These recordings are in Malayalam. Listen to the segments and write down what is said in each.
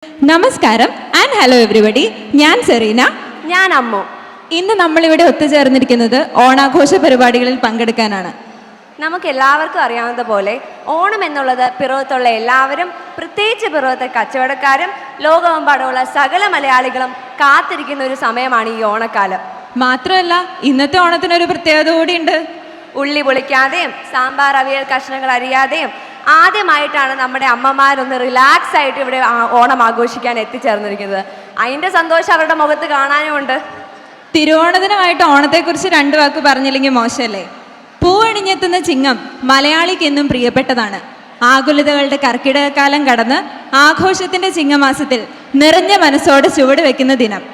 നമസ്കാരം ആൻഡ് ഹലോ എവരിബഡി. ഞാൻ സെറീന. ഞാൻ അമ്മു. ഇന്ന് നമ്മളിവിടെ ഒത്തുചേർന്നിരിക്കുന്നത് ഓണാഘോഷ പരിപാടികളിൽ പങ്കെടുക്കാനാണ്. നമുക്ക് എല്ലാവർക്കും അറിയാവുന്ന പോലെ ഓണം എന്നുള്ളത് പിറവത്തുള്ള എല്ലാവരും, പ്രത്യേകിച്ച് പിറവത്തെ കച്ചവടക്കാരും ലോകമെമ്പാടുമുള്ള സകല മലയാളികളും കാത്തിരിക്കുന്ന ഒരു സമയമാണ് ഈ ഓണക്കാലം. മാത്രമല്ല ഇന്നത്തെ ഓണത്തിനൊരു പ്രത്യേകത കൂടിയുണ്ട്. ഉള്ളി പൊളിക്കാതെയും സാമ്പാർ അവിയൽ കഷ്ണങ്ങൾ അരിയാതെയും ആദ്യമായിട്ടാണ് നമ്മുടെ അമ്മമാരൊന്ന് റിലാക്സ് ആയിട്ട് ഇവിടെ ഓണം ആഘോഷിക്കാൻ എത്തിച്ചേർന്നിരിക്കുന്നത്. അതിൻ്റെ സന്തോഷം അവരുടെ മുഖത്ത് കാണാനുമുണ്ട്. തിരുവോണദിനമായിട്ട് ഓണത്തെക്കുറിച്ച് രണ്ട് വാക്ക് പറഞ്ഞില്ലെങ്കിൽ മോശമല്ലേ? പൂവണിഞ്ഞെത്തുന്ന ചിങ്ങം മലയാളിക്ക് എന്നും പ്രിയപ്പെട്ടതാണ്. ആകുലതകളുടെ കർക്കിടകക്കാലം കടന്ന് ആഘോഷത്തിന്റെ ചിങ്ങമാസത്തിൽ നിറഞ്ഞ മനസ്സോടെ ചുവട് വെക്കുന്ന ദിനം.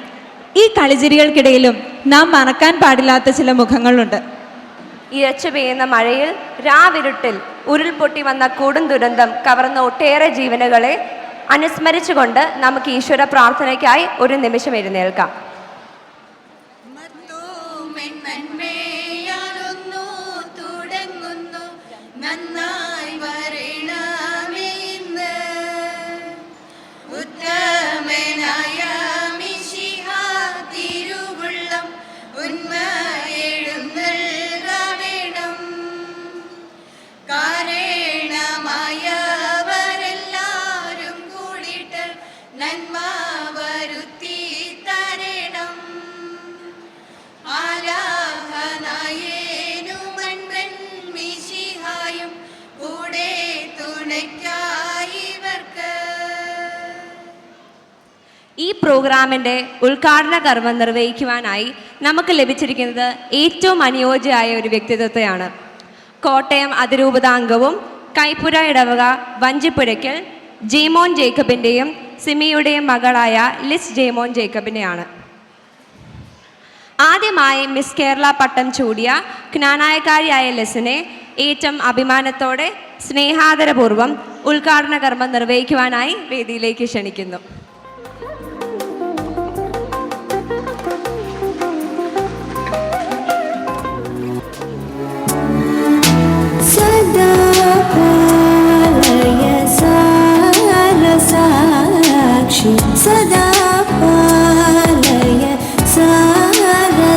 ഈ കളിചിരികൾക്കിടയിലും നാം മറക്കാൻ പാടില്ലാത്ത ചില മുഖങ്ങളുണ്ട്. ഇരച്ചു പെയ്യുന്ന മഴയിൽ രാവിരുട്ടിൽ ഉരുൾപൊട്ടി വന്ന കൊടും ദുരന്തം കവർന്ന ഒട്ടേറെ ജീവനുകളെ അനുസ്മരിച്ചുകൊണ്ട് നമുക്ക് ഈശ്വര പ്രാർത്ഥനയ്ക്കായി ഒരു നിമിഷം എഴുന്നേൽക്കാം. ഈ പ്രോഗ്രാമിൻ്റെ ഉദ്ഘാടന കർമ്മം നിർവഹിക്കുവാനായി നമുക്ക് ലഭിച്ചിരിക്കുന്നത് ഏറ്റവും അനുയോജ്യമായ ഒരു വ്യക്തിത്വത്തെയാണ്. കോട്ടയം അതിരൂപതാംഗവും കൈപ്പുര ഇടവക വഞ്ചിപ്പുരയ്ക്കൽ ജെയ്മോൻ ജേക്കബിൻ്റെയും സിമിയുടെയും മകളായ ലിസ് ജെയ്മോൻ ജേക്കബിനെയാണ്. ആദ്യമായി മിസ് കേരള പട്ടം ചൂടിയ ജ്ഞാനായക്കാരിയായ ലിസിനെ ഏറ്റവും അഭിമാനത്തോടെ സ്നേഹാദരപൂർവ്വം ഉദ്ഘാടന കർമ്മം നിർവഹിക്കുവാനായി വേദിയിലേക്ക് ക്ഷണിക്കുന്നു. सदा पालय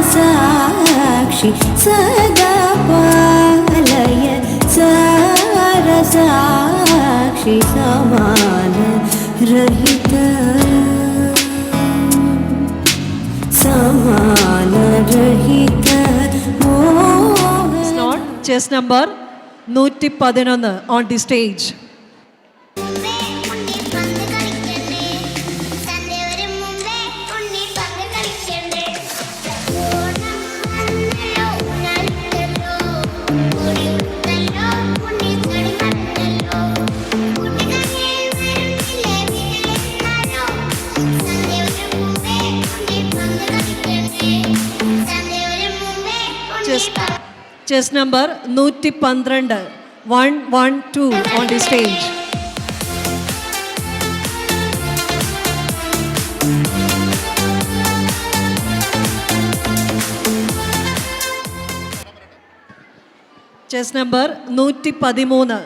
सारसाक्षि सदा पालय सारसाक्षि समान रहित Chess number 111 on the stage. Chess number 112 112 on the stage. Chess number 113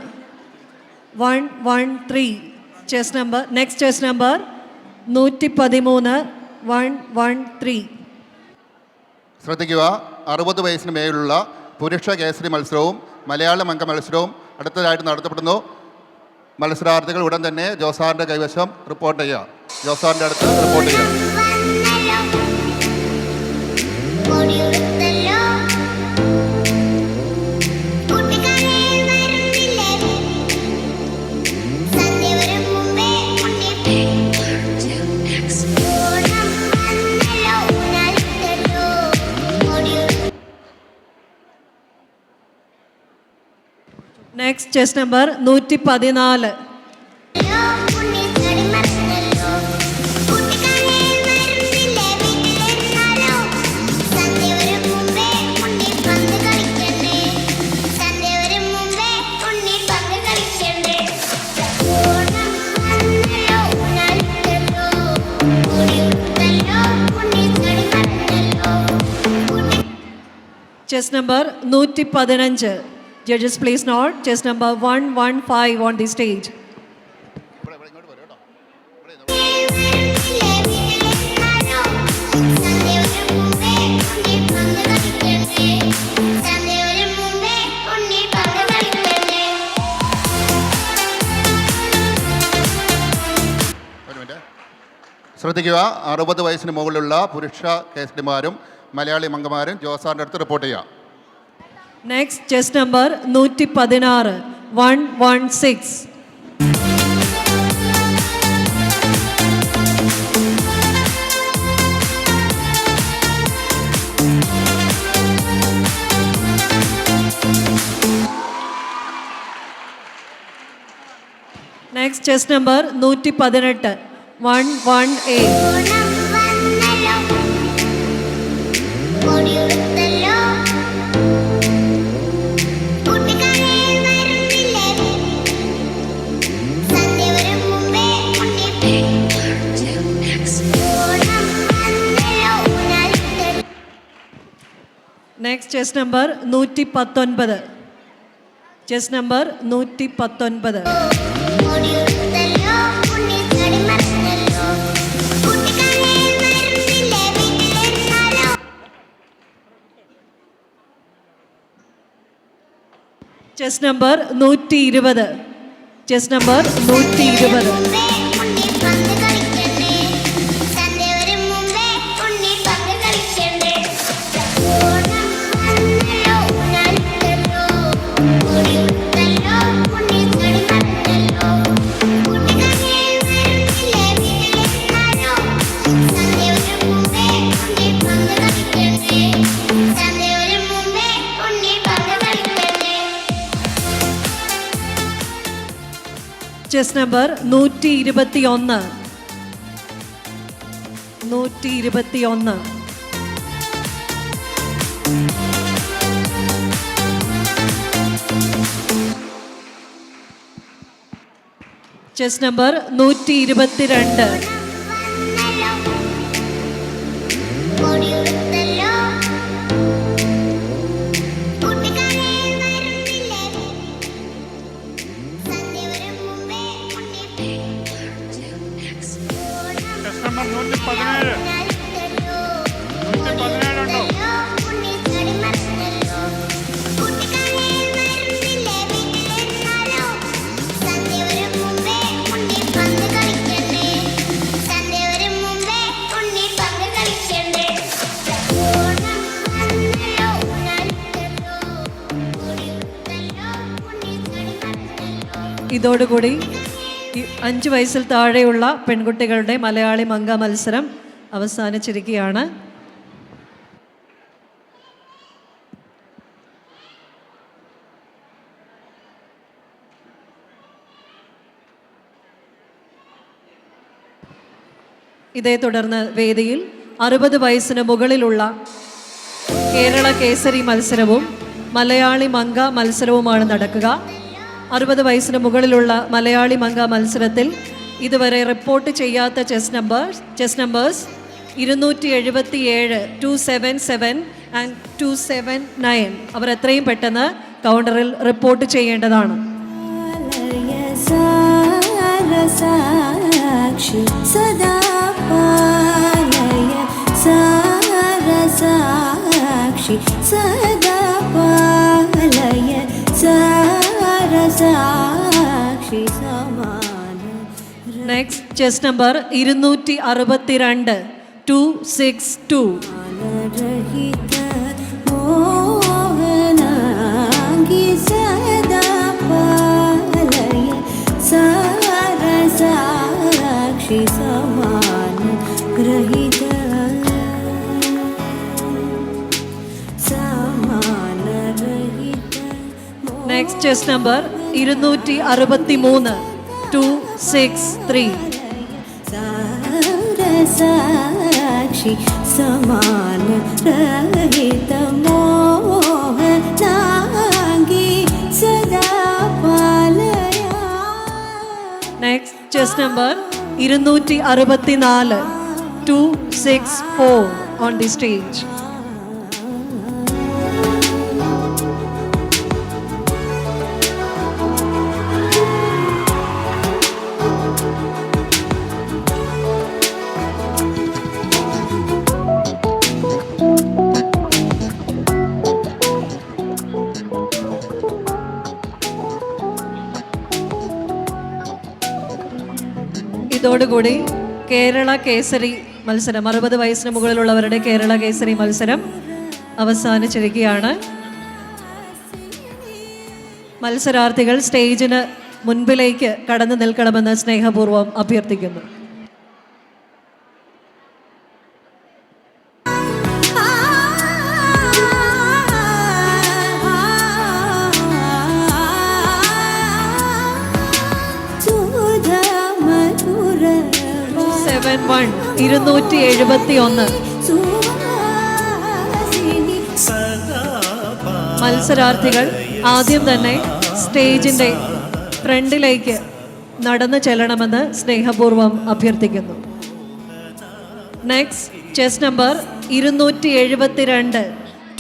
113. Chess number next chess number 113 113. ശ്രദ്ധിക്കുക, 60 വയസ്സിന് മേലുള്ള പുരുഷ കേസരി മത്സരവും മലയാളം അംഗ മത്സരവും അടുത്തതായിട്ട് നടത്തപ്പെടുന്നു. മത്സരാർത്ഥികൾ ഉടൻ തന്നെ ജോസാറിൻ്റെ കൈവശം റിപ്പോർട്ട് ചെയ്യുക. ജോസാറിൻ്റെ അടുത്ത് റിപ്പോർട്ട് ചെയ്യുക. Next chess number 114. Chess number 115. Judges please note chess number 115 on the stage. ശ്രദ്ധിക്കുക, 60 വയസ്സിന് മുകളിലുള്ള പുരുഷ കേസരിമാരും മലയാളി മംഗമാരും ജോസാറിൻ്റെ അടുത്ത് റിപ്പോർട്ട് ചെയ്യാം. Next chest number 116 116. Next chest number 118 118. Onam വന്നല്ലോ കൊടിയുടുത്തല്ലോ കൂട്ടുകാരെ വരുന്നില്ലേ സന്ധ്യ വരും മുമ്പേ ഓണം വന്നല്ലോ ഊഞ്ഞാലിട്ട് next chest number 119. Chest number 119. കൊടിയുടുത്തല്ലോ ഉണ്ണിച്ചടി മറന്നല്ലോ കൂട്ടുകാരെ വരുന്നില്ലേ വീട്ടിലിരുന്നാലോ ചെസ് നമ്പർ 120. Chest number 120. മുമ്പേ ഉണ്ണി പന്ത് കളിക്കണ്ടേ സന്ധ്യ വരും മുമ്പേ ഉണ്ണി പന്ത് കളിക്കണ്ടേ ഓണം വന്നല്ലോ ഊഞ്ഞാലിട്ടല്ലോ കൊടിയുടുത്തല്ലോ ഉണ്ണിച്ചടി മറന്നല്ലോ കൂട്ടുകാരെ വരുന്നില്ലേ വീട്ടിലിരുന്നാലോ സന്ധ്യ വരും മുമ്പേ ഉണ്ണി പന്ത് കളിക്കണ്ടേ സന്ധ്യ വരും മുമ്പേ ഉണ്ണി പന്ത് കളിക്കണ്ടേ ചെസ് നമ്പർ 121. 121. Chess number 122. വന്നല്ലോ കൊടിയുടുത്തല്ലോ കൂട്ടുകാരെ വരുന്നില്ലേ സന്ധ്യ വരും മുമ്പേ ഉണ്ണി നമ്പർ 117. 117 ഉണ്ടോ? ഉണ്ണിച്ചടി മറന്നല്ലോ കൂട്ടുകാരെ വരുന്നില്ലേ വീട്ടിലിരുന്നാലോ സന്ധ്യ വരും മുമ്പേ ഉണ്ണി പന്ത് കളിക്കണ്ടേ സന്ധ്യ വരും മുമ്പേ ഉണ്ണി പന്ത് കളിക്കണ്ടേ ഓണം വന്നല്ലോ ഊഞ്ഞാലിട്ടല്ലോ കൊടിയുടുത്തല്ലോ ഉണ്ണിച്ചടി മറന്നല്ലോ ഇതോടുകൂടി 5 വയസ്സിൽ താഴെയുള്ള പെൺകുട്ടികളുടെ മലയാളി മംഗ മത്സരം അവസാനിച്ചിരിക്കുകയാണ്. ഇതേ തുടർന്ന് വേദിയിൽ 60 വയസ്സിന് മുകളിലുള്ള കേരള കേസരി മത്സരവും മലയാളി മംഗ മത്സരവുമാണ് നടക്കുക. 60 വയസ്സിന് മുകളിലുള്ള മലയാളി മംഗ മത്സരത്തിൽ ഇതുവരെ റിപ്പോർട്ട് ചെയ്യാത്ത ചെസ് നമ്പേഴ്സ് 277, 277 ആൻഡ് 279 അവർ എത്രയും പെട്ടെന്ന് കൗണ്ടറിൽ റിപ്പോർട്ട് ചെയ്യേണ്ടതാണ്. सारसाक्षि सदा पालय सारसाक्षि सदा पालय सारसाक्षि समान നെക്സ്റ്റ് ചെസ് നമ്പർ 262 262. रहित मोहनांगी सदा पालय सारसाक्षि समान रहित समान रहित നെക്സ്റ്റ് ചെസ് നമ്പർ 263 263. सारसाक्षि समान रहित मोहनांगी सदा पालया next chest number 264 264 on the stage. ഇതോടുകൂടി കേരള കേസരി മത്സരം, 60 വയസ്സിന് മുകളിലുള്ളവരുടെ കേരള കേസരി മത്സരം അവസാനിച്ചിരിക്കുകയാണ്. മത്സരാർത്ഥികൾ സ്റ്റേജിന് മുൻപിലേക്ക് കടന്നു നിൽക്കണമെന്ന് സ്നേഹപൂർവ്വം അഭ്യർത്ഥിക്കുന്നു. സുധാമധുര 271 സുഹാസിനി മത്സരാർത്ഥികൾ ആദ്യം തന്നെ സ്റ്റേജിൻ്റെ ഫ്രണ്ടിലേക്ക് നടന്നു ചെല്ലണമെന്ന് സ്നേഹപൂർവ്വം അഭ്യർത്ഥിക്കുന്നു. Next chest number 272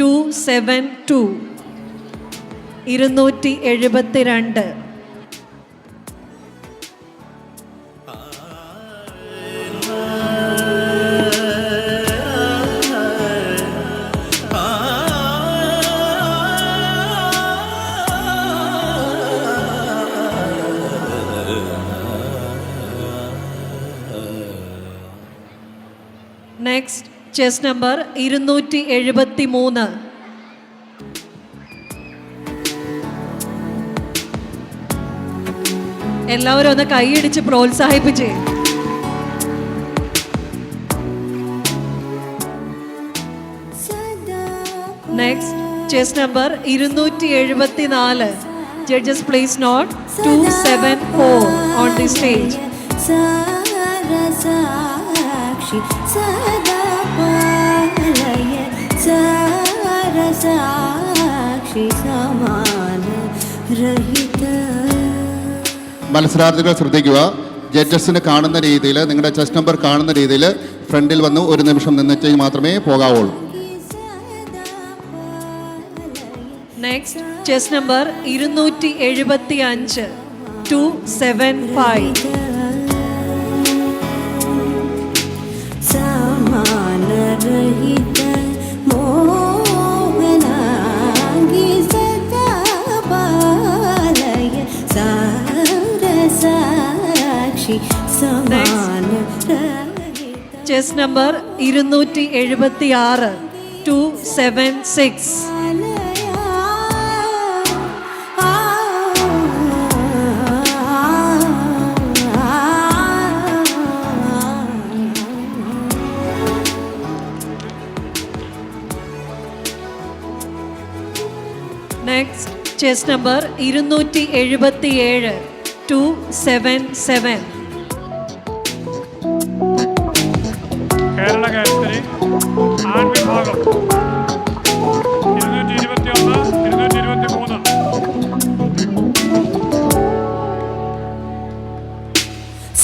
272. Next chest number 273. എല്ലാവരും ഒന്ന് കൈയടിച്ച് പ്രോത്സാഹിപ്പിച്ചേ. Next chest number 274. Judges please note 274 on the stage. സാരസാക്ഷി സദാ പാലയ സാരസാക്ഷി സമാന രഹിത. മത്സരാർത്ഥികൾ ശ്രദ്ധിക്കുക, ജഡ്ജസിന് കാണുന്ന രീതിയിൽ, നിങ്ങളുടെ ചെസ് നമ്പർ കാണുന്ന രീതിയിൽ ഫ്രണ്ടിൽ വന്ന് ഒരു നിമിഷം നിന്നിട്ട് മാത്രമേ പോകാവുള്ളൂ. Next chest number 275 275. സമാനരഹിത മോഹനാംഗി സദാ പാലയ സാരസാക്ഷി സമാനരഹിത. Chest number 276 276. Next chest number 277 277. Kerala Kesari ആൺ വിഭാഗം 221 223.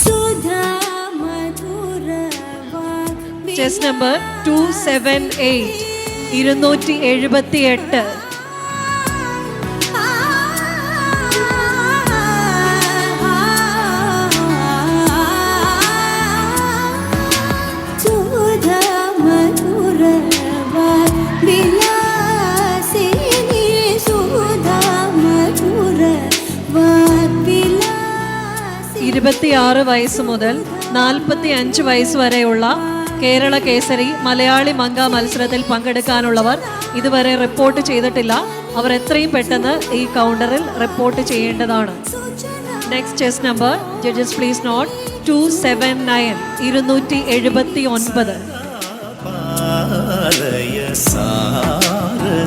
സുധാമധുര ചെസ് നമ്പർ 278 278. സുധാമധുര വിലാസിനി സുധാമധുര വിലാസിനി. 26 വയസ്സ് മുതൽ 45 വയസ്സ് വരെയുള്ള കേരള കേസരി മലയാളി മങ്ക മത്സരത്തിൽ പങ്കെടുക്കാനുള്ളവർ ഇതുവരെ റിപ്പോർട്ട് ചെയ്തിട്ടില്ല. അവർ എത്രയും പെട്ടെന്ന് ഈ കൗണ്ടറിൽ റിപ്പോർട്ട് ചെയ്യേണ്ടതാണ്. Next chest number judges please not 279 279.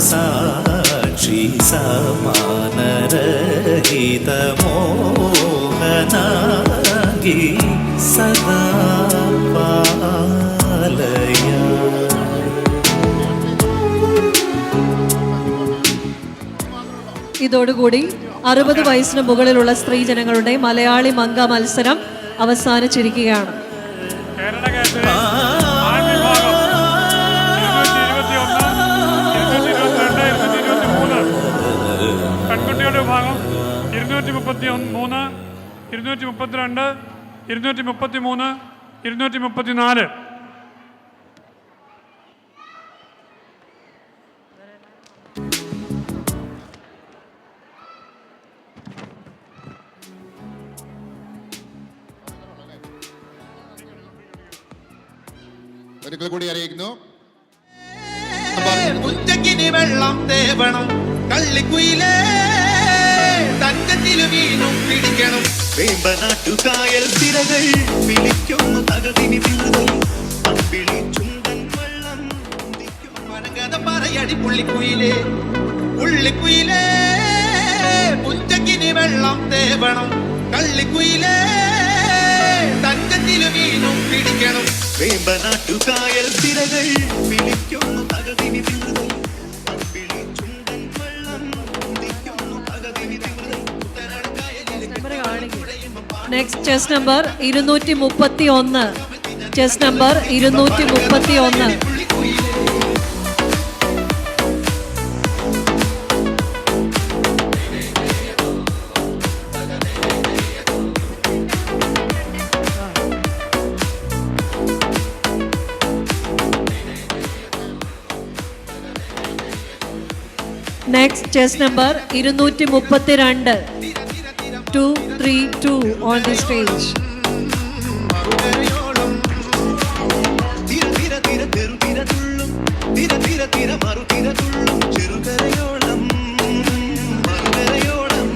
സാക്ഷി സമാനരഹിത മോഹനാംഗി സദാ പാലയ. ഇതോടുകൂടി 60 വയസ്സിന് മുകളിലുള്ള സ്ത്രീജനങ്ങളുടെ മലയാളി മങ്ക മത്സരം അവസാനിച്ചിരിക്കുകയാണ്. കേരള കേസരി ആൺ വിഭാഗം 221 222 223. പെൺകുട്ടികളുടെ വിഭാഗം 233 232 233 234. ഒരിക്കൽ കൂടി അറിയിക്കുന്നു. ഉച്ചക്കിനി വെള്ളം തേവണം, കള്ളിക്കുയിലേ തങ്കത്തിലു വീണും പിടിക്കണം. വേമ്പനാട്ടുകായൽ തിരകൾ വിളിക്കുന്നു തകതിനി വിരുതൽ അമ്പിളി ചുണ്ടൻ വെള്ളം മനകഥ പറയടി പുള്ളിക്കുയിലേ, പുള്ളിക്കുയിലേ ഉച്ചക്കിനി വെള്ളം തേവണം, കള്ളിക്കുയിലേ തങ്കത്തിലു വീണും പിടിക്കണം. വേമ്പനാട്ടുകായൽ തിരകൾ വിളിക്കുന്നു തകതിനി വിരുതൽ അമ്പിളി ചുണ്ടൻ വെള്ളം തകതിനി വിരുതൽ. Next chest number 231. Chest number 231. Next chest number 232. 232 on the stage. മറുകരയോളം തിര തിര തിര തെരു തിര തുള്ളും തിര തിര തിര മറു തിര തുള്ളും ചെറുകരയോളം മറുകരയോളം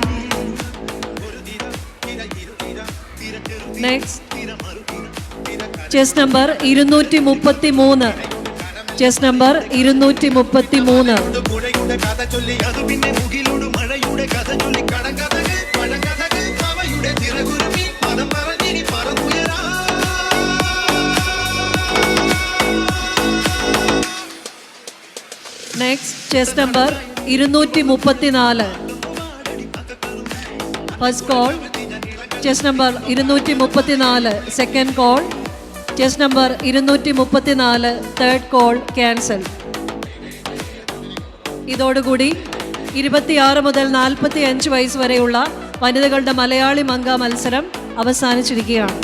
ഒരു തിര തിര ഇരു തിര തിര ചെറു നെക്സ്റ്റ് തിര മറു തിര തിര ചെസ് നമ്പർ 233. Chess number 233. പുഴയുടെ കഥ ചൊല്ലി അത് പിന്നെ മുകിലോട് മഴയുടെ കഥ ചൊല്ലി കടങ്കഥകൾ പഴങ്കഥകൾ അവയുടെ ചിറകുരുമി പദം പറഞ്ഞിനി പറന്നുയരാ. Next chest number 234. First call. Chest number 234 second call. Chest number 234 third call cancel. ഇതോടുകൂടി 26 മുതൽ 45 വയസ്സ് വരെയുള്ള വനിതകളുടെ മലയാളി മങ്ക മത്സരം അവസാനിച്ചിരിക്കുകയാണ്.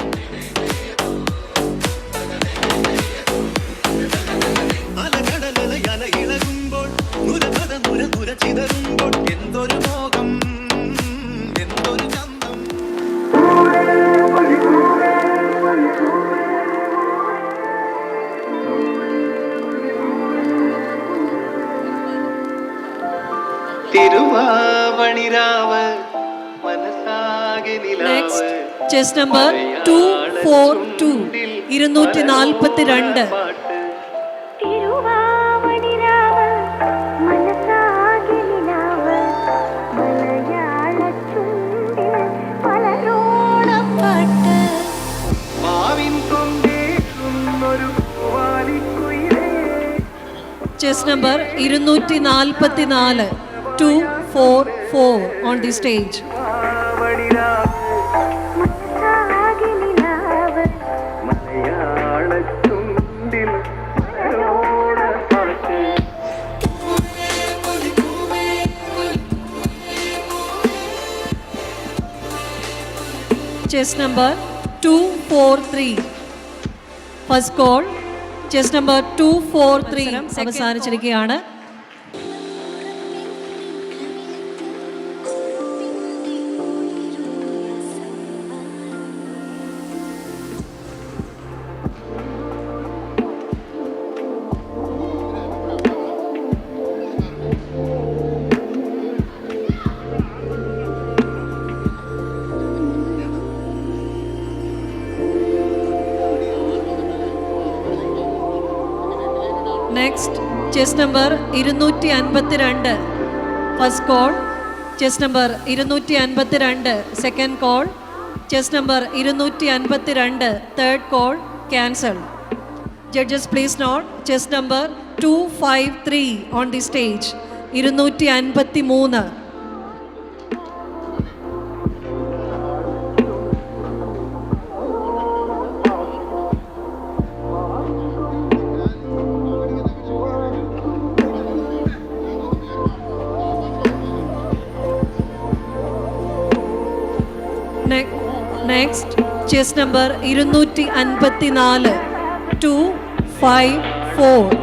അലകടലല ഇളകുമ്പോൾ നുരകഥ നുര നുര ചിതറുമ്പോൾ എന്തൊരു മോഹം എന്തൊരു ചന്തം. തിരുവാവണിരാവ് മനസാകെ നെക്സ്റ്റ് ചെസ് നമ്പർ 242. 242. തിരുവാവണിരാവ് മനസാകെ നിലാവ് മലയാളച്ചുണ്ടിൽ പലരോണപ്പാട്ട്. മാവിൻ കൊണ്ടേക്കുന്നൊരു വാലിക്കുയിലേ. Chest number 244. 244 on the stage. മനസാകെ നിലാവ് മലയാളച്ചുണ്ടിൽ പലരോണപ്പാട്ട്. Chest number 243. First call. Chest number 243 അവസാനിച്ചിരിക്കുകയാണ്. Next chest number 252. First call. Chest number 252 second call. Chest number 252 third call cancel. Judges please note chest number 253 on the stage. 253. Next chest number 254. 254.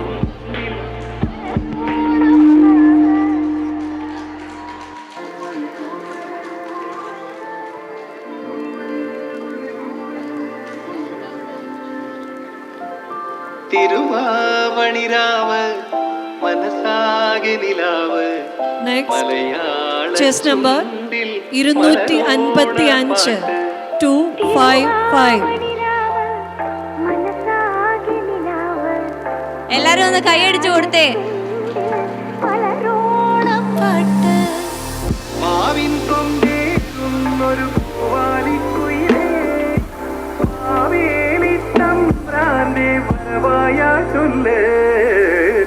തിരുവാവണിരാവ് മനസാകെ നിലാവ് നെക്സ്റ്റ് ചെസ് നമ്പർ 255 255. മനസാകെ നിലാവ് എല്ലാരും ഒന്ന് കൈയടിച്ചു കൊടുത്തേ. വളരോണപ്പാട്ട് മാവിൻ കൊമ്പേറുന്നൊരു പൂവാലിക്കുയിലേ മാവേലി തമ്പ്രാന്റെ വരവായ ചൊല്ല്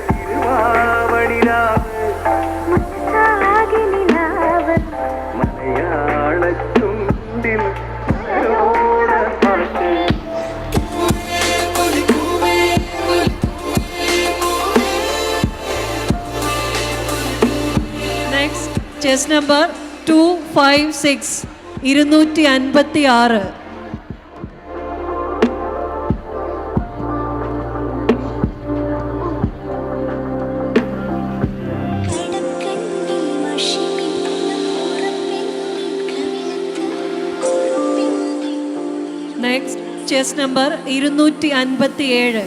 തിരുവാവണിരാവ് മനസാകെ നിലാവ് മലയാള ചുണ്ടിൽ വളരോണപ്പാട്ട്. Next chest number 256 256. കടക്കണ്ണിൽ മഷിമിന്നും പുറപ്പെണ്ണിൻ കവിളത്ത് next chest number 257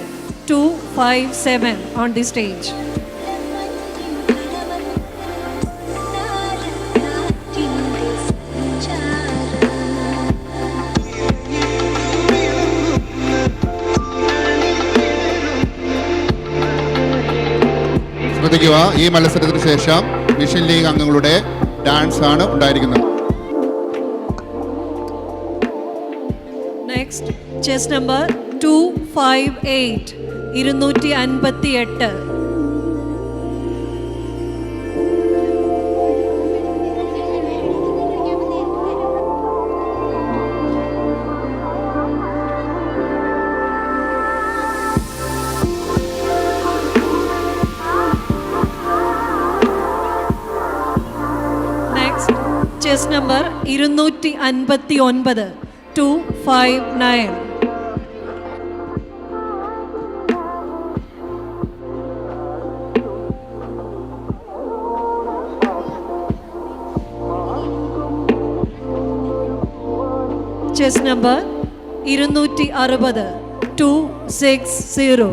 257 on the stage. ശ്രദ്ധിക്കുക, ഈ മത്സരത്തിന് ശേഷം മിഷൻ ലീഗ് അംഗങ്ങളുടെ ഡാൻസ് ആണ് ഉണ്ടായിരിക്കുന്നത്. Next chest number 258 258. Next chest number 259 259. Chess number 260 260.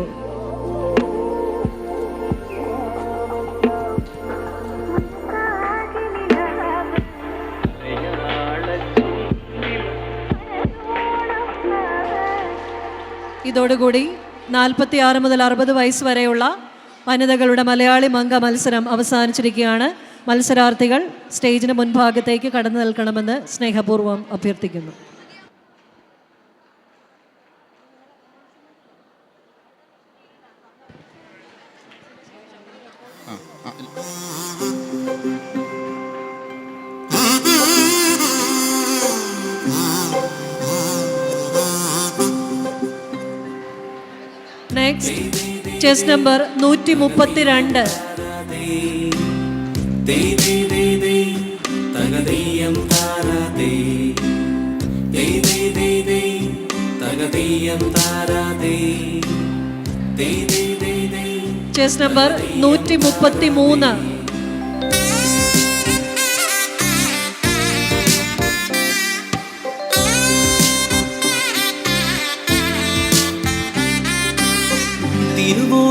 ഇതോടുകൂടി 46 മുതൽ 60 വയസ്സ് വരെയുള്ള വനിതകളുടെ മലയാളി മംഗ മത്സരം അവസാനിച്ചിരിക്കുകയാണ്. മത്സരാർത്ഥികൾ സ്റ്റേജിന് മുൻഭാഗത്തേക്ക് കടന്നു നിൽക്കണമെന്ന് സ്നേഹപൂർവ്വം അഭ്യർത്ഥിക്കുന്നു. Next chest number 132 chest number 133.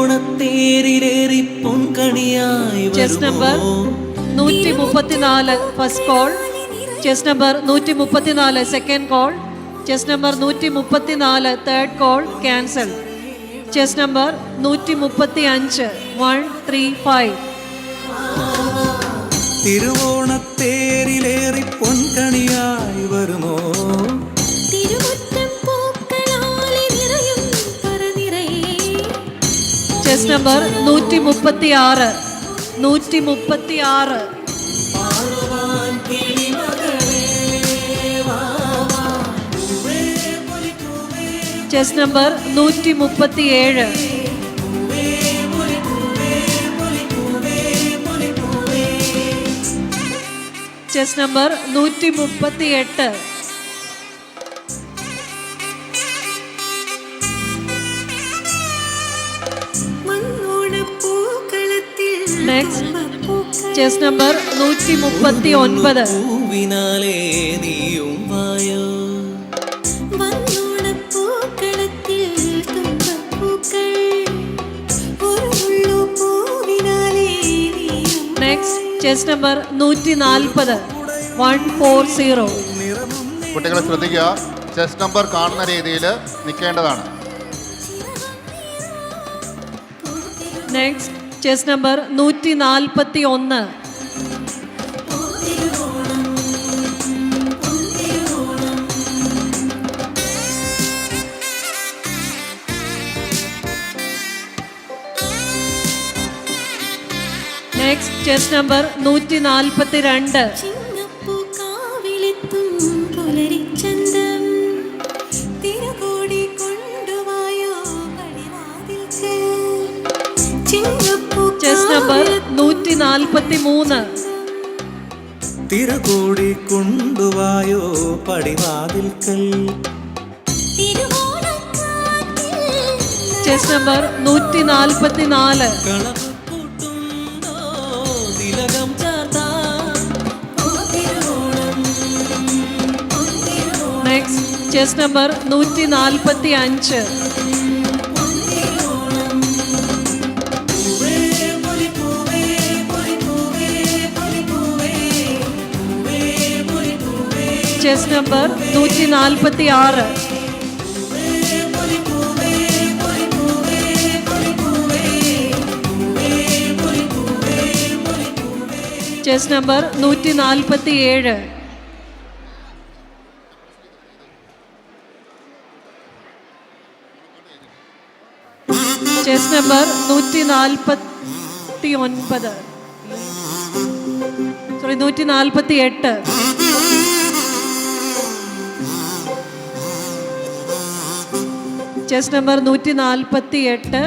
തിരുവോണത്തേരിലേറി പൊൻകണിയായി chest number 134 first call. Chest number 134 second call. Chest number 134 third call cancel. Chest number 135 135. തിരുവോണത്തേരിലേറി പൊൻകണിയായി വരുമോ തിരുമുറ്റം പൂക്കളാലെ നിറയും പറനിറയേ chest number 136 136. Chest number 137. Chest number 138. മണ്ണോണപ്പൂക്കളത്തിൽ നെക്സ്റ്റ് തുമ്പപ്പൂക്കൾ ചെസ് നമ്പർ 139. പൂവിനാലേ നീയും വായോ മണ്ണോണപ്പൂക്കളത്തിൽ തുമ്പപ്പൂക്കൾ ചെസ് നമ്പർ 140 140. കുട്ടികൾ ശ്രദ്ധിക്കുക, ചെസ് നമ്പർ കാണുന്ന രീതിയിൽ നിൽക്കേണ്ടതാണ്. Next chest number 141. Next chest number 142. ചിങ്ങപ്പൂ കാവിലെത്തും പുലരിച്ചന്തം തിരുകോടി കൊണ്ടുവായോ പടിവാതിൽക്കൽ. ചിങ്ങപ്പൂ ചെസ് നമ്പർ 143. തിരുകൂടി കൊണ്ടുവായോ പടിവാതിൽക്കൽ. തിരുവോണക്കാറ്റിൽ ചെസ് നമ്പർ 144. കളപ്പൂട്ടുണ്ടോ തിലകം ചാർത്താൻ. Next chest number 145. Chest number 146. Chest number 147. Chest number 149. Sorry 148. Chest number 148.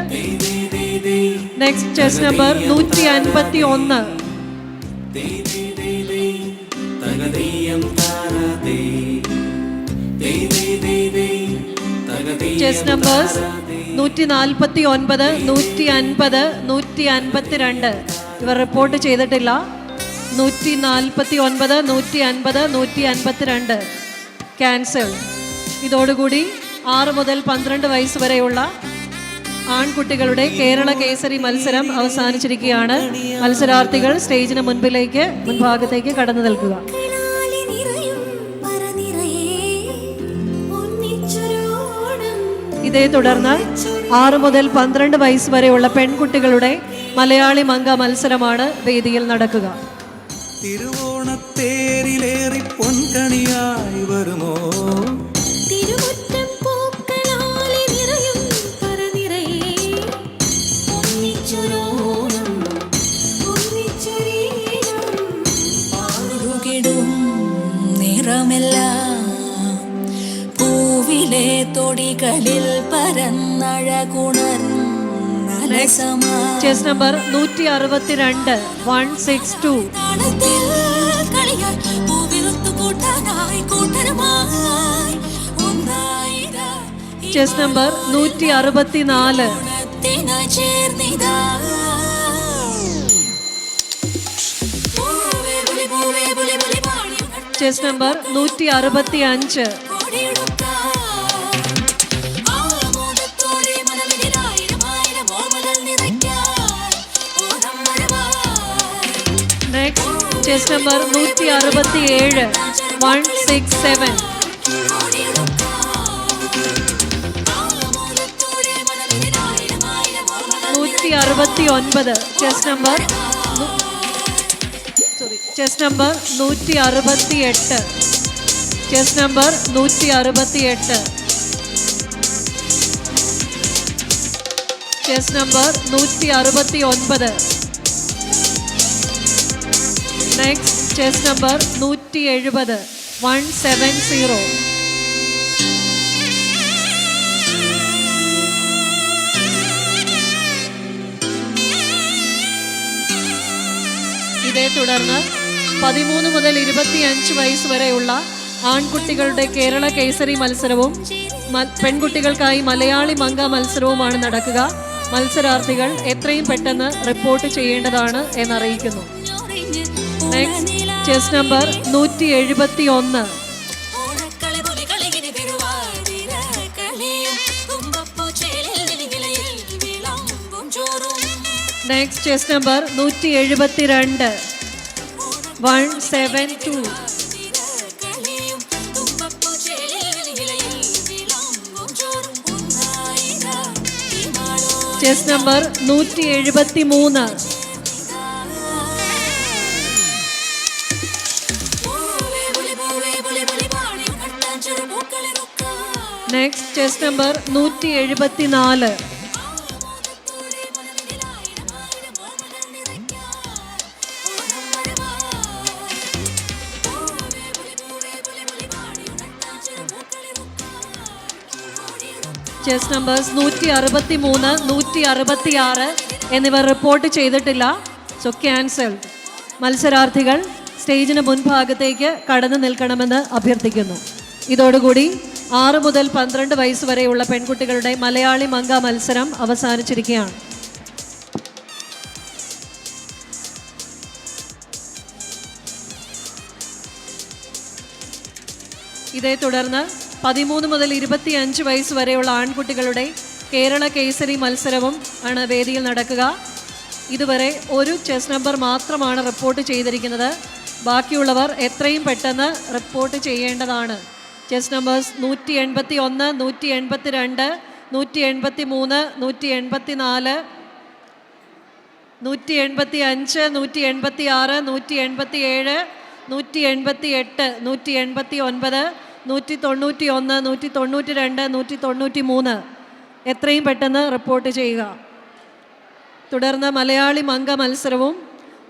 Next chest number 151. Chest numbers 149, 150, 152 ഇവർ റിപ്പോർട്ട് ചെയ്തിട്ടില്ല. 149, 150, 152 ക്യാൻസൽ. ഇതോടുകൂടി 6 മുതൽ 12 വയസ്സ് വരെയുള്ള ആൺകുട്ടികളുടെ കേരള കേസരി മത്സരം അവസാനിച്ചിരിക്കുകയാണ്. മത്സരാർത്ഥികൾ സ്റ്റേജിന് മുൻഭാഗത്തേക്ക് കടന്നു നിൽക്കുക. കളാലി നിറയും പറനിറയേ ഒന്നിച്ചൊരോണം. ഇതേ തുടർന്ന് 6 മുതൽ 12 വയസ്സ് വരെയുള്ള പെൺകുട്ടികളുടെ മലയാളി മംഗ മത്സരമാണ് വേദിയിൽ നടക്കുക. തിരുവോണത്തേരിലേറി പൊൻകണിയായി വരുമോ തിരുമുറ്റം പൂക്കളാലി നിറയും പറനിറയേ ഒന്നിച്ചൊരോണം ഒന്നിച്ചൊരീണം. പാടുകിടും നിറമെല്ലാം പൂവിലെ തൊടികളിൽ പരന്നഴകുണർന്നലസമാ ചെസ് നമ്പർ 162 162. താളത്തിൽ കളിയാൽ പൂവിറുത്തു കൂട്ടാനായി കൂട്ടരുമായി ഒന്നായിരാ ചെസ് നമ്പർ 164. ഓണത്തിനായി ചേർന്നിതാ. പൂവേ പുലി പൂവേ പുലി പുലി പാടിയുണർ ചെസ് നമ്പർ 165. കോടിയുടുക്കാൻ. ആമോദത്തോടെ മനമിതിലായിരം ആയിരം ഓർമ്മകൾ നിറയ്ക്കാൻ ഓണം വരവായി. Next chest number 167 167. ആമോദത്തോടെ മനമിതിലായിരം ആയിരം ഓർമ്മകൾ 169 chess number chess number 168. Chess number 168. Chess number 169. Next chest number 170 170. ഇതേ തുടർന്ന് 13 മുതൽ 25 വയസ്സ് വരെയുള്ള ആൺകുട്ടികളുടെ കേരള കേസരി മത്സരവും പെൺകുട്ടികൾക്കായി മലയാളി മംഗ മത്സരവുമാണ് നടക്കുക. മത്സരാർത്ഥികൾ എത്രയും പെട്ടെന്ന് റിപ്പോർട്ട് ചെയ്യേണ്ടതാണ് എന്നറിയിക്കുന്നു. Next chest number 171. ഓണക്കളി പുലി കളികിനി തിരുവാതിര കളിയും തുമ്പപ്പൂച്ചേലിൽ നിലയിൽ വിളമ്പും ചോറും. Next chest number 172. 172. കളിയും തുമ്പപ്പൂ ചേലിൽ വിളികിലയിൽ വിളമ്പും ചോറും ഒന്നായിര ഈമാളോ ചെസ് നമ്പർ 173. പൂവേ ബുളി പൂവേ ബുളി ബുളി പാടി കട്ടാൻ ചെറുപൂക്കളി റുക്ക next chest number 174. Chest numbers 163, 166 എന്നിവർ റിപ്പോർട്ട് ചെയ്തിട്ടില്ല. So cancelled. മത്സരാർത്ഥികൾ സ്റ്റേജിന് മുൻഭാഗത്തേക്ക് കടന്നു നിൽക്കണമെന്ന് അഭ്യർത്ഥിക്കുന്നു. ഇതോടുകൂടി 6 മുതൽ 12 വയസ്സ് വരെയുള്ള പെൺകുട്ടികളുടെ മലയാളി മങ്ക മത്സരം അവസാനിച്ചിരിക്കുകയാണ്. ഇതേ തുടർന്ന് 13 മുതൽ 25 വയസ്സ് വരെയുള്ള ആൺകുട്ടികളുടെ കേരള കേസരി മത്സരവും ആണ് വേദിയിൽ നടക്കുക. ഇതുവരെ ഒരു ചെസ് നമ്പർ മാത്രമാണ് റിപ്പോർട്ട് ചെയ്തിരിക്കുന്നത്. ബാക്കിയുള്ളവർ എത്രയും പെട്ടെന്ന് റിപ്പോർട്ട് ചെയ്യേണ്ടതാണ്. ചെസ് നമ്പേഴ്സ് 181, 182, 183, 184, 185, 186, 187, 188, 189, 191, 192, 193 എത്രയും പെട്ടെന്ന് റിപ്പോർട്ട് ചെയ്യുക. തുടർന്ന് മലയാളി മങ്ക മത്സരവും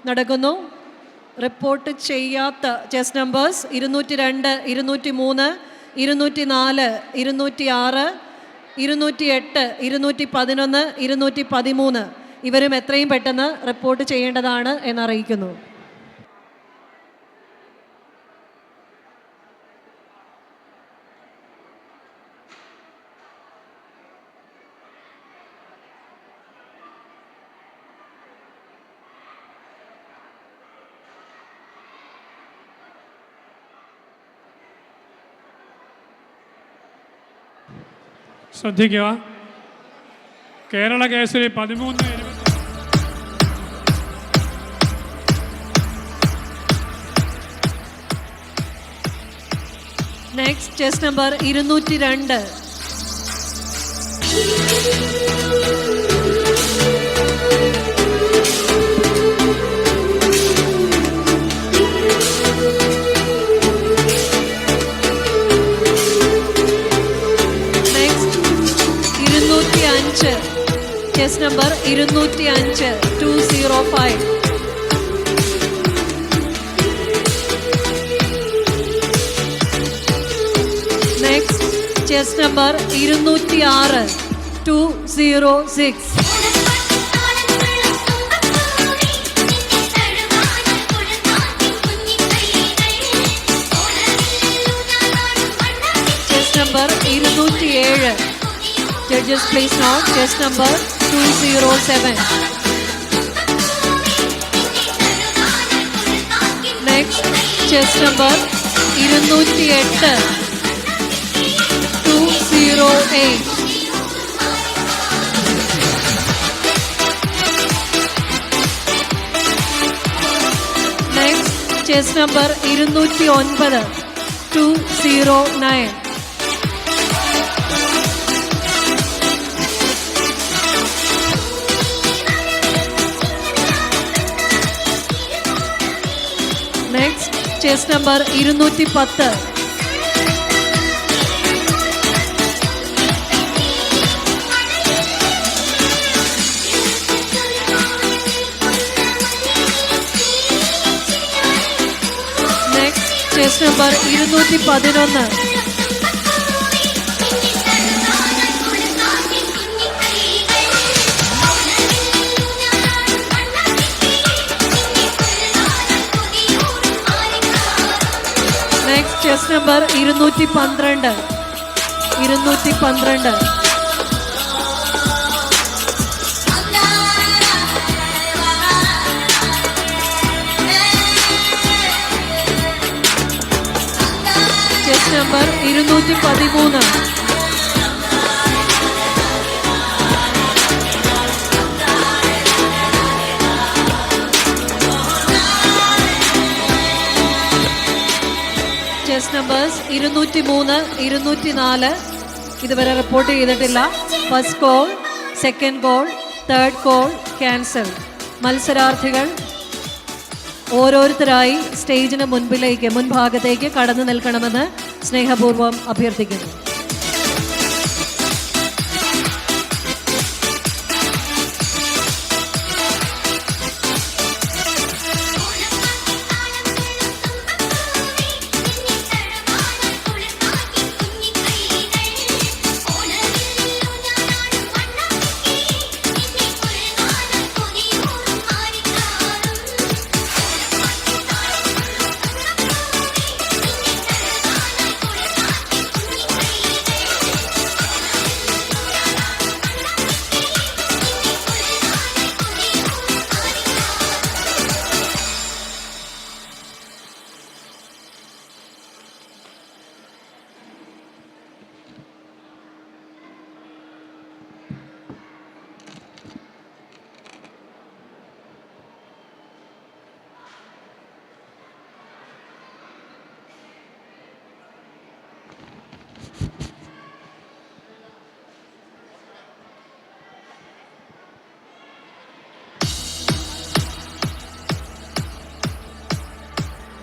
നടക്കുന്നു. റിപ്പോർട്ട് ചെയ്യാത്ത ചെസ് നമ്പേഴ്സ് 202, 203, 204, 206, 208, 211, 213 ഇവരും എത്രയും പെട്ടെന്ന് റിപ്പോർട്ട് ചെയ്യേണ്ടതാണ് എന്നറിയിക്കുന്നു. ശ്രദ്ധിക്കുക. Kerala Kesari 13, 20. Next chest number 202. Chess number 205, 205. Next chest number 206, 206. Chess number 207. Judges please note chess number 207. Next chess number 208, 208. Next chess number 209, 209. Chest number 210. Next chest number 211. Chest number 212, 212. Chest number 213. Numbers 203, 204 ഇതുവരെ റിപ്പോർട്ട് ചെയ്തിട്ടില്ല. First call, second call, third call cancel. മത്സരാർത്ഥികൾ ഓരോരുത്തരായി സ്റ്റേജിന് മുൻഭാഗത്തേക്ക് കടന്നു നിൽക്കണമെന്ന് സ്നേഹപൂർവ്വം അഭ്യർത്ഥിക്കുന്നു.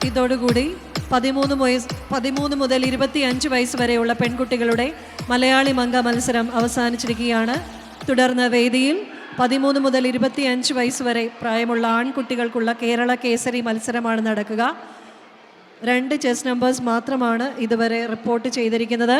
ഇതോടുകൂടി 13 മുതൽ 25 വയസ്സ് വരെയുള്ള പെൺകുട്ടികളുടെ മലയാളി മങ്ക മത്സരം അവസാനിച്ചിരിക്കുകയാണ്. തുടർന്ന് വേദിയിൽ 13 മുതൽ 25 വയസ്സ് വരെ പ്രായമുള്ള ആൺകുട്ടികൾക്കുള്ള കേരള കേസരി മത്സരമാണ് നടക്കുക. 2 ചെസ് നമ്പേഴ്സ് മാത്രമാണ് ഇതുവരെ റിപ്പോർട്ട് ചെയ്തിരിക്കുന്നത്.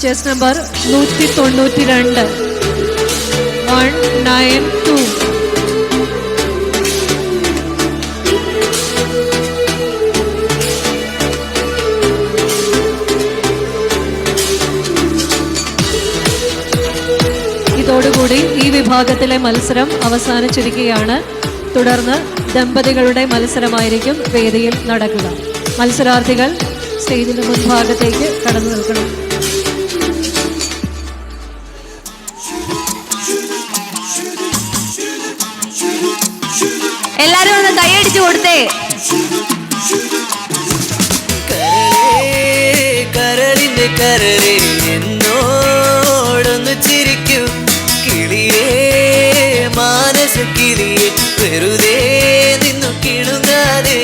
Chess number 192, 192. ഇതോടുകൂടി ഈ വിഭാഗത്തിലെ മത്സരം അവസാനിച്ചിരിക്കുകയാണ്. തുടർന്ന് ദമ്പതികളുടെ മത്സരമായിരിക്കും വേദിയിൽ നടക്കുക. മത്സരാർത്ഥികൾ സ്റ്റേജിന് മുൻഭാഗത്തേക്ക് കടന്നു നിൽക്കണം. എല്ലാരും ഒന്ന് കൈയടിച്ചു കൊടുത്തേ. കരളിന്റെ കരളെ എന്നോടൊന്ന് ചിരിക്കൂ കിളിയേ, മാനസ കിളിയെ വെറുതെ നിന്നു കിണുങ്ങാതെ.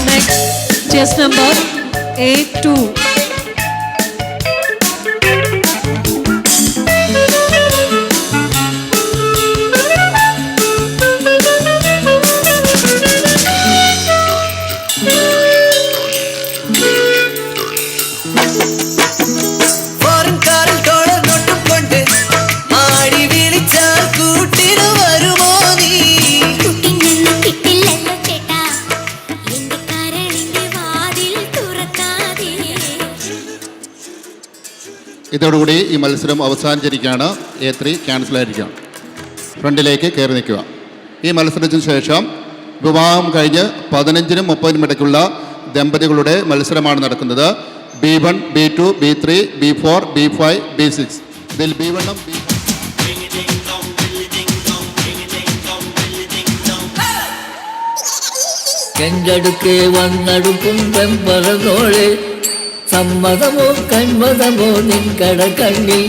Next chest number A2. ഇതോടുകൂടി ഈ മത്സരം അവസാനിച്ചിരിക്കുകയാണ്. A3 ക്യാൻസലായിരിക്കാം. ഫ്രണ്ടിലേക്ക് കയറി നിൽക്കുക. ഈ മത്സരത്തിന് ശേഷം വിവാഹം കഴിഞ്ഞ് 15-നും 30-നും ഇടയ്ക്കുള്ള ദമ്പതികളുടെ മത്സരമാണ് നടക്കുന്നത്. B1, B2, B3, B4, B5, B6. ഇതിൽ B1-ഉം കെങ്കടുക്കെ വന്നടുക്കും വെമ്പറന്നോളെ, സമ്മതമോ കന്മതമോ നിൻകട കണ്ണി.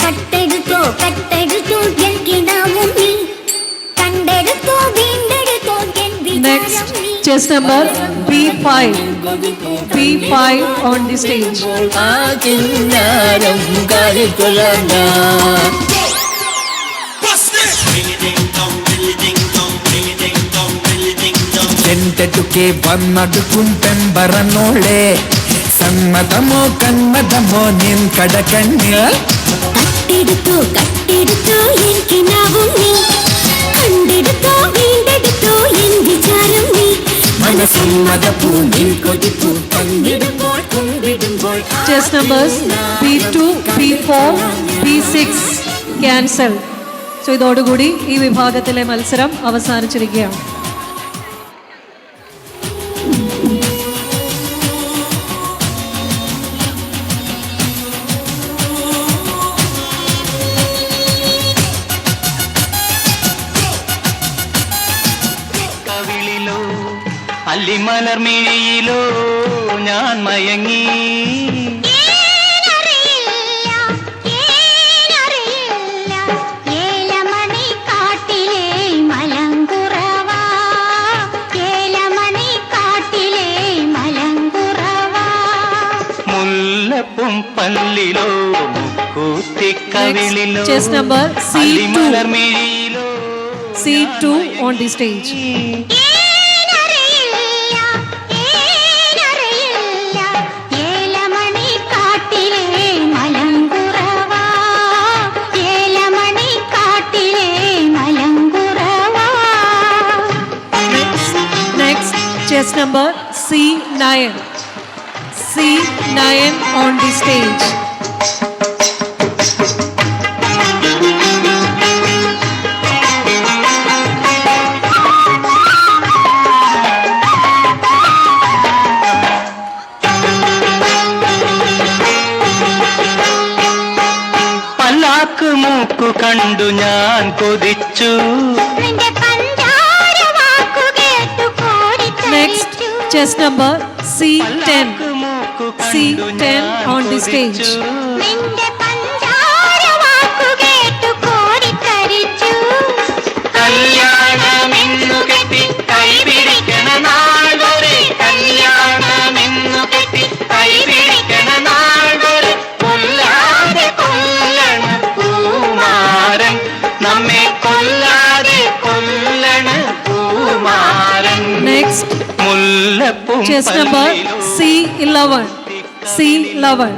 കട്ടെടുത്തോ കട്ടെടുത്തോ എനിക്കിടാവും നീ, കണ്ടെടുത്തോ വീണ്ടെടുത്തോ എൻ വിചാരം നീ. Chess number B5. B5 on the stage. ആ കിന്നാരം കാലിക്കൊള്ളാണ്ട ചെണ്ടടുക്കെ വന്നടുക്കും പെമ്പറന്നോളെ, സമ്മതമോ കന്മതമോ നിൻ കടകണ്ണിൽ. കട്ടെടുത്തോ കട്ടെടുത്തോ എനിക്കിടാവും നീ, കണ്ടെടുത്തോ വീണ്ടെടുത്തോ എൻ വിചാരം നീ. മനസ്സിൽ മതപ്പൂ നിൻ കൊതിപ്പൂ പങ്കിടുമ്പോൾ കൊണ്ടിടും Test numbers B2, B4, B6 cancel. So ഇതോടുകൂടി ഈ വിഭാഗത്തിലെ മത്സരം അവസാനിച്ചിരിക്കുകയാണ്. അല്ലിമലർമിഴിയിലോ ഞാൻ മയങ്ങി മുല്ലപ്പും പല്ലിലോ കൂത്തിക്കവിളിലോ Chest number C2. അല്ലിമലർമിഴിയിലോ C2 on the stage. Chest number C9. C9 on the stage. പല്ലാക്ക് മൂക്കു കണ്ടു ഞാൻ കൊതിച്ചു. Next, chest number C10. C10 on the stage. കല്യാണമെന്നു കെട്ടി കൈപിടിക്കണ നാൾ വരെ, കല്യാണമെന്നു കെട്ടി കൈപിടിക്കണ നാൾ വരെ, കൊല്ലാതെ കൊല്ലണ പൂമാരൻ, നമ്മെ കൊല്ലാതെ കൊല്ലണ പൂമാരൻ. Next, മുല്ലപ്പൂം chest number C11. C11.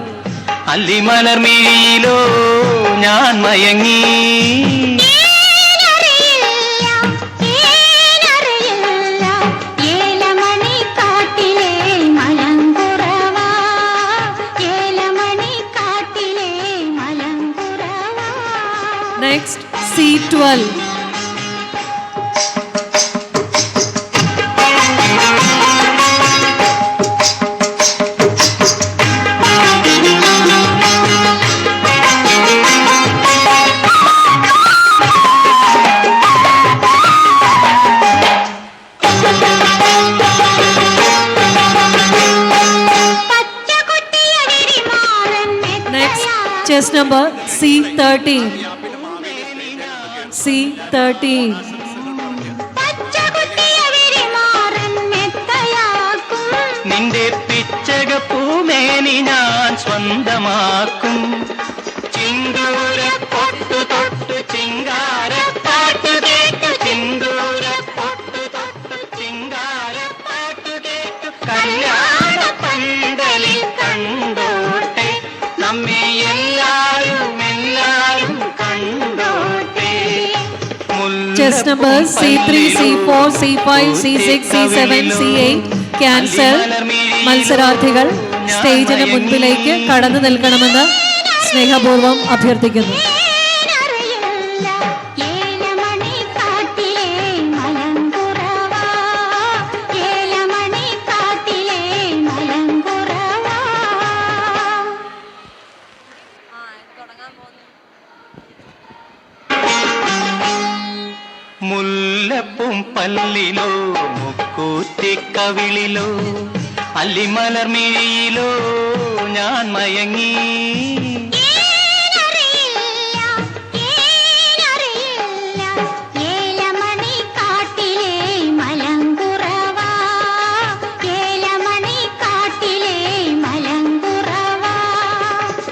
അല്ലിമലർമിഴിയിലോ ഞാൻ മയങ്ങി. Next, C12. Next, chest number C13. C13. നിന്റെ പിച്ചക പൂമേനി ഞാൻ സ്വന്തമാക്കും. ചിന്തൂര പൊട്ടു തൊട്ടു ചിങ്കാര പാട്ടു കേട്ടു, ചിന്തൂര പൊട്ടു തൊട്ടു ചിങ്കാര പാട്ടു കേട്ടു, കല്യാണ പന്തലിൽ കണ്ടോട്ടെ, നമ്മെ എല്ലാരും എല്ലാരും കണ്ടോട്ടെ. Chest number C3, C4, C5, C6, C7, C8 cancel. മത്സരാർത്ഥികൾ സ്റ്റേജിന് മുൻപിലേക്ക് കടന്നു നിൽക്കണമെന്ന് സ്നേഹപൂർവ്വം അഭ്യർത്ഥിക്കുന്നു. മുല്ലപ്പൂം പല്ലിലോ മുക്കൂറ്റിക്കവിളിലോ അല്ലിമലർമിഴിയിലോ ഞാൻ മയങ്ങി.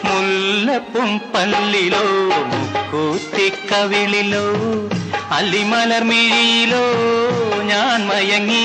മുല്ലപ്പൂം പല്ലിലോ മുക്കൂറ്റിക്കവിളിലോ അല്ലിമലർമിഴിയിലോ ഞാൻ മയങ്ങി.